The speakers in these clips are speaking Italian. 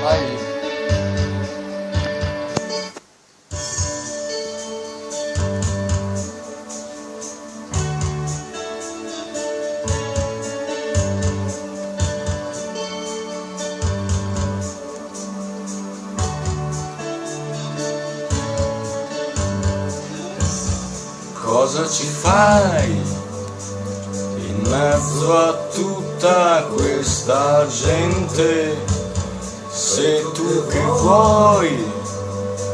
Vai. Cosa ci fai in mezzo a tutta questa gente? Se tu che vuoi,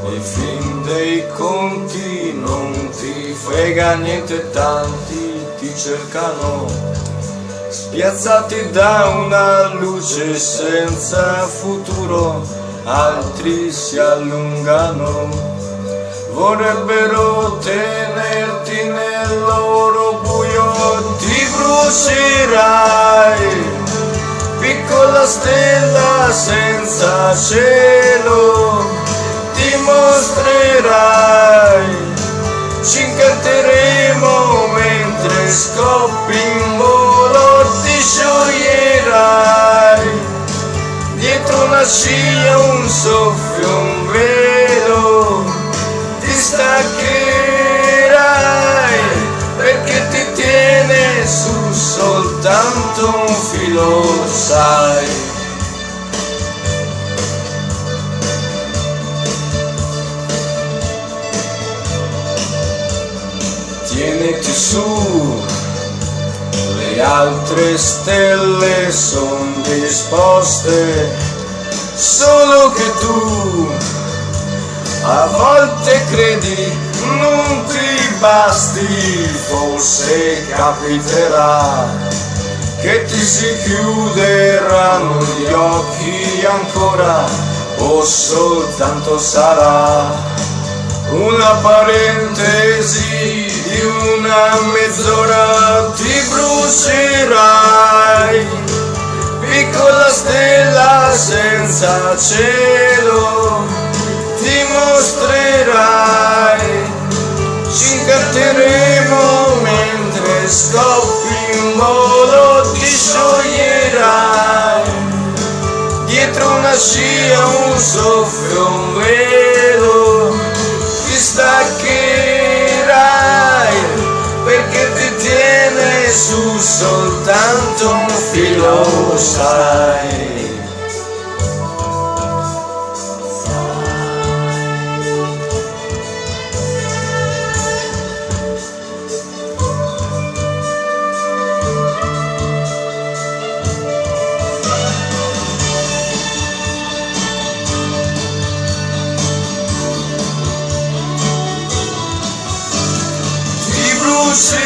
in fin dei conti non ti frega niente, tanti ti cercano, spiazzati da una luce senza futuro, altri si allungano. Vorrebbero tenerti nel loro buio, ti brucerai, piccola stella senza cielo, ti mostrerai, ci incanteremo mentre scoppi in volo, ti scioglierai, dietro una scia un soffio, un velo, ti staccherai, perché ti tiene su soltanto un filo, sai. Tieniti su, le altre stelle son disposte, solo che tu a volte credi non ti basti, forse capiterà che ti si chiuderanno gli occhi ancora, o soltanto sarà una parentesi di una mezz'ora, ti brucerai, piccola stella senza cielo, ti mostrerai, ci incanteremo mentre scoppi in volo, ti scioglierai, dietro una scia un soffio, un velo, ti staccherai, perché ti tiene su soltanto un filo, sai.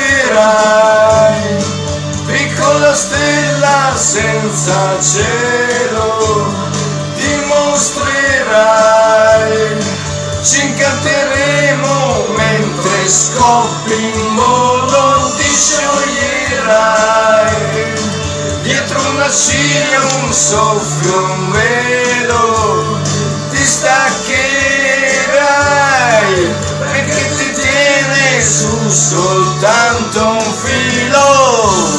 Brucerai, piccola stella senza cielo, ti mostrerai, ci incanteremo mentre scoppi in volo, ti scioglierai, dietro una scia un soffio, un velo, ti staccherai, perché ti tiene su soltanto un filo.